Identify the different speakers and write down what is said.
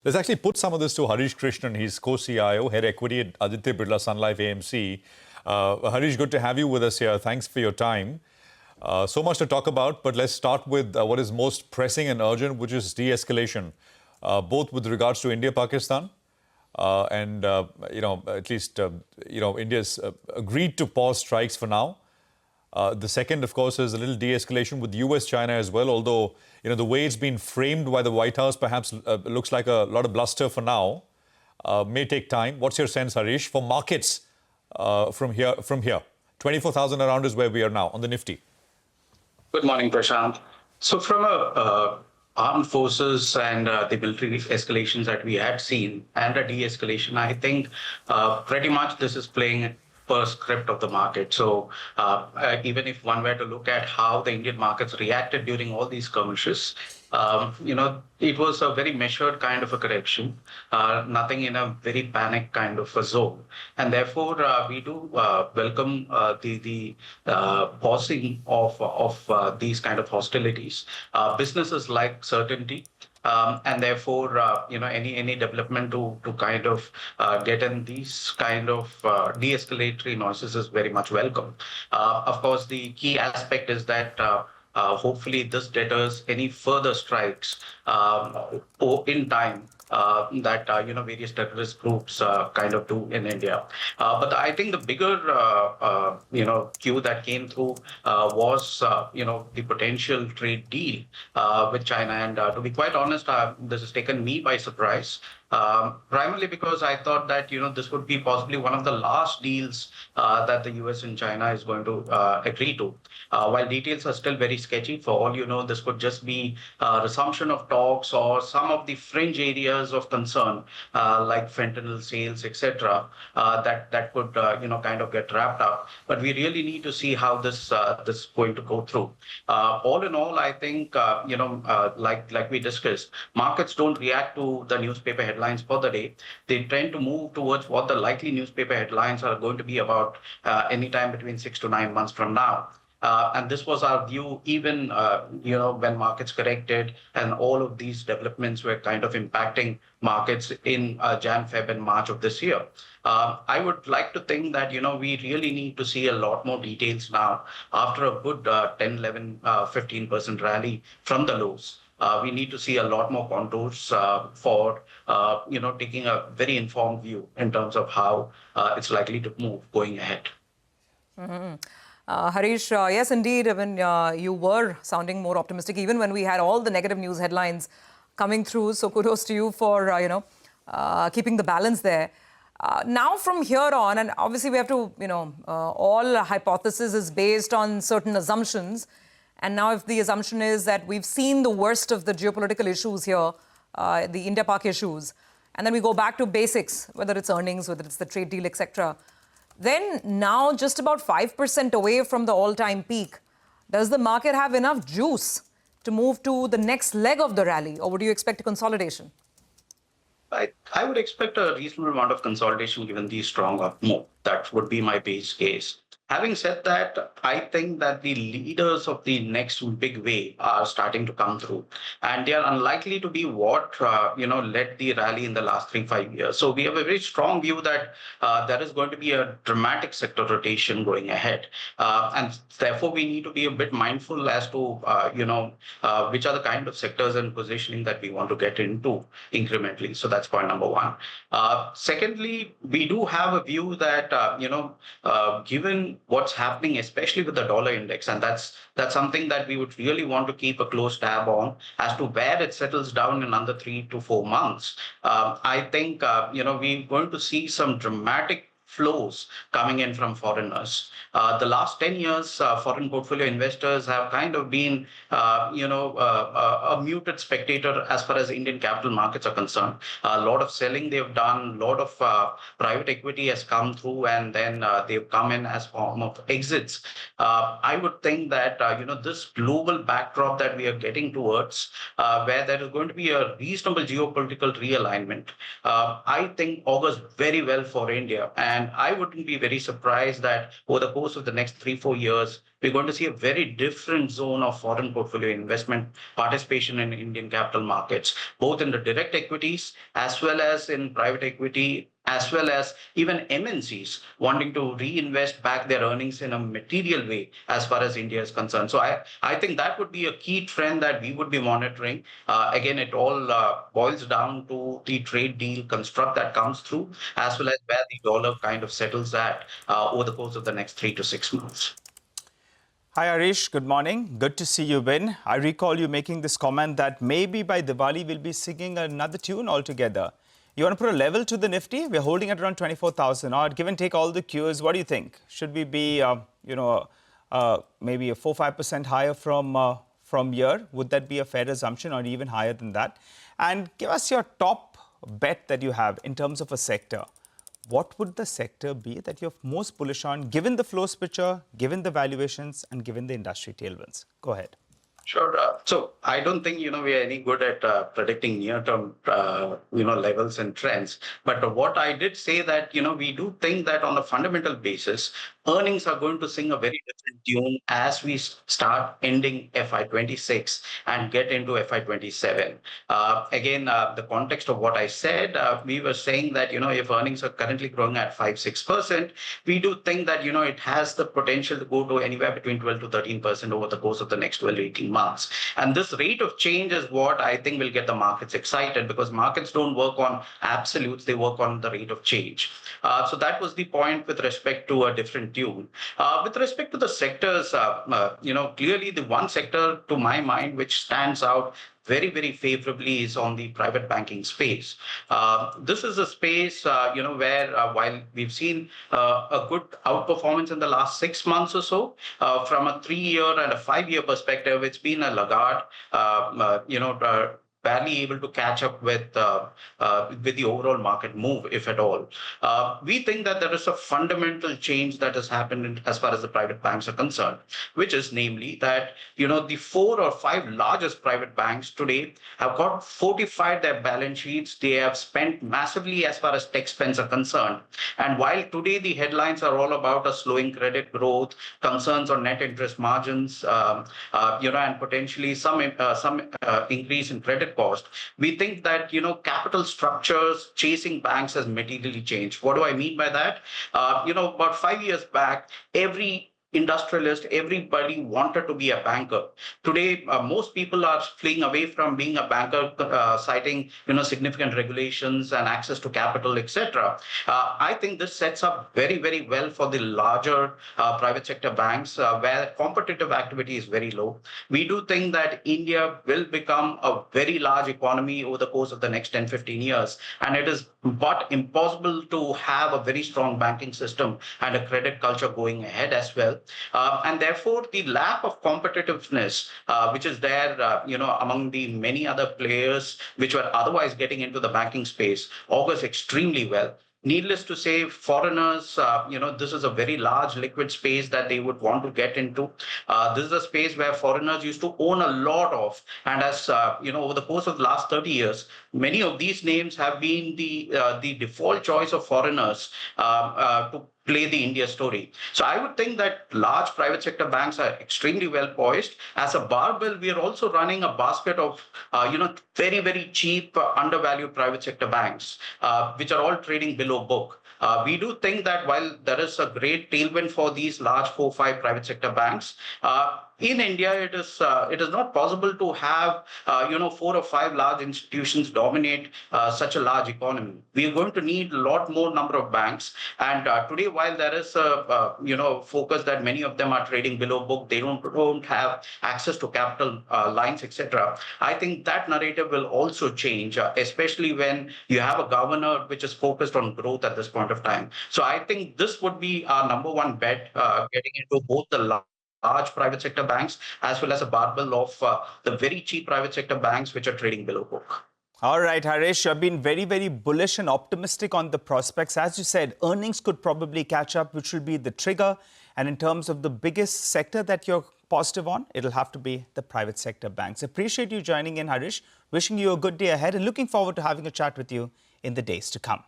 Speaker 1: Let's actually put some of this to Harish Krishnan. He's co-CIO, head equity at Aditya Birla Sun Life AMC. Harish, good to have you with us here. Thanks for your time. So much to talk about, but let's start with what is most pressing and urgent, which is de-escalation, both with regards to India-Pakistan and, at least, India's agreed to pause strikes for now. The second, of course, is a little de-escalation with US-China as well, although, the way it's been framed by the White House perhaps looks like a lot of bluster for now. May take time. What's your sense, Harish, for markets from here? 24,000 around is where we are now on the Nifty.
Speaker 2: Good morning, Prashant. So from armed forces and the military escalations that we had seen and a de-escalation, I think pretty much this is playing per script of the market. So even if one were to look at how the Indian markets reacted during all these skirmishes, it was a very measured kind of a correction, nothing in a very panic kind of a zone. And therefore, we do welcome the pausing of these kind of hostilities. Businesses like certainty. And therefore, any development to kind of get in these kind of de-escalatory noises is very much welcome. Of course, the key aspect is that hopefully this deters any further strikes in time that various terrorist groups kind of do in India. But I think the bigger cue that came through was the potential trade deal with China. And to be quite honest, this has taken me by surprise. Primarily because I thought that this would be possibly one of the last deals that the US and China is going to agree to. While details are still very sketchy, for all you know, this could just be a resumption of talks or some of the fringe areas of concern like fentanyl sales, etc. That could kind of get wrapped up. But we really need to see how this is going to go through. All in all, I think like we discussed, markets don't react to the newspaper headlines for the day. They tend to move towards what the likely newspaper headlines are going to be about anytime between 6 to 9 months from now. And this was our view even, when markets corrected and all of these developments were kind of impacting markets in Jan, Feb and March of this year. I would like to think that, we really need to see a lot more details now after a good 10, 11, 15% rally from the lows. We need to see a lot more contours for, taking a very informed view in terms of how it's likely to move going ahead.
Speaker 3: Mm-hmm. Harish, yes, indeed, you were sounding more optimistic, even when we had all the negative news headlines coming through. So kudos to you for, keeping the balance there. Now from here on, and obviously we have to, all hypothesis is based on certain assumptions. And now if the assumption is that we've seen the worst of the geopolitical issues here, the India-Pak issues, and then we go back to basics, whether it's earnings, whether it's the trade deal, etc., then now just about 5% away from the all-time peak, does the market have enough juice to move to the next leg of the rally, or would you expect a consolidation?
Speaker 2: I would expect a reasonable amount of consolidation given the strong up move. That would be my base case. Having said that, I think that the leaders of the next big wave are starting to come through, and they are unlikely to be what led the rally in the last 3-5 years. So we have a very strong view that there is going to be a dramatic sector rotation going ahead, and therefore we need to be a bit mindful as to which are the kind of sectors and positioning that we want to get into incrementally. So that's point number one. Secondly, we do have a view that given what's happening, especially with the dollar index, and that's something that we would really want to keep a close tab on as to where it settles down in under 3 to 4 months. I think we're going to see some dramatic flows coming in from foreigners. The last 10 years, foreign portfolio investors have kind of been, a muted spectator as far as Indian capital markets are concerned. A lot of selling they've done, a lot of private equity has come through, and then they've come in as form of exits. I would think that, this global backdrop that we are getting towards, where there is going to be a reasonable geopolitical realignment, I think augurs very well for India. And And I wouldn't be very surprised that over the course of the next 3-4 years, we're going to see a very different zone of foreign portfolio investment participation in Indian capital markets, both in the direct equities as well as in private equity, as well as even MNCs wanting to reinvest back their earnings in a material way as far as India is concerned. So I think that would be a key trend that we would be monitoring. Again, it all boils down to the trade deal construct that comes through, as well as where the dollar kind of settles at over the course of the next 3 to 6 months.
Speaker 4: Hi, Harish. Good morning. Good to see you, Ben. I recall you making this comment that maybe by Diwali we'll be singing another tune altogether. You want to put a level to the Nifty? We're holding at around 24,000 odd. Give and take all the cues. What do you think? Should we be, maybe a 4-5% higher from here? Would that be a fair assumption, or even higher than that? And give us your top bet that you have in terms of a sector. What would the sector be that you're most bullish on, given the flows picture, given the valuations, and given the industry tailwinds? Go ahead.
Speaker 2: Sure. So I don't think, we are any good at predicting near-term, levels and trends. But what I did say that, we do think that on a fundamental basis, earnings are going to sing a very different tune as we start ending FY26 and get into FY27. Again, the context of what I said, we were saying that, if earnings are currently growing at 5-6%, we do think that, it has the potential to go to anywhere between 12 to 13% over the course of the next 12 to 18 months. And this rate of change is what I think will get the markets excited, because markets don't work on absolutes, they work on the rate of change. So that was the point with respect to a different tune. With respect to the sectors, clearly the one sector to my mind which stands out very, very favorably is on the private banking space. This is a space, where while we've seen a good outperformance in the last 6 months or so, from a 3-year and a 5-year perspective, it's been a laggard, barely able to catch up with the overall market move, if at all. We think that there is a fundamental change that has happened as far as the private banks are concerned, which is namely that, the 4 or 5 largest private banks today have got fortified their balance sheets. They have spent massively as far as tech spends are concerned. And while today the headlines are all about a slowing credit growth, concerns on net interest margins, and potentially some increase in credit cost, we think that, capital structures chasing banks has materially changed. What do I mean by that? About 5 years back, every industrialist, everybody wanted to be a banker. Today, most people are fleeing away from being a banker, citing, significant regulations and access to capital, etc. I think this sets up very, very well for the larger private sector banks, where competitive activity is very low. We do think that India will become a very large economy over the course of the next 10-15 years. And it is but impossible to have a very strong banking system and a credit culture going ahead as well. And therefore, the lack of competitiveness, which is there, among the many other players which were otherwise getting into the banking space, augurs extremely well. Needless to say, foreigners, this is a very large liquid space that they would want to get into. This is a space where foreigners used to own a lot of. And as, over the course of the last 30 years, many of these names have been the default choice of foreigners to play the India story. So I would think that large private sector banks are extremely well poised. As a barbell, we are also running a basket of, very, very cheap, undervalued private sector banks, which are all trading below book. We do think that while there is a great tailwind for these large 4-5 private sector banks, in India, it is not possible to have 4 or 5 large institutions dominate such a large economy. We are going to need a lot more number of banks. And today, while there is a focus that many of them are trading below book, they don't have access to capital lines, etc. I think that narrative will also change, especially when you have a governor which is focused on growth at this point of time. So I think this would be our number one bet, getting into both the large private sector banks as well as a barbell of the very cheap private sector banks which are trading below book.
Speaker 4: All right, Harish, you've been very, very bullish and optimistic on the prospects. As you said, earnings could probably catch up, which will be the trigger. And in terms of the biggest sector that you're positive on, it'll have to be the private sector banks. Appreciate you joining in, Harish. Wishing you a good day ahead and looking forward to having a chat with you in the days to come.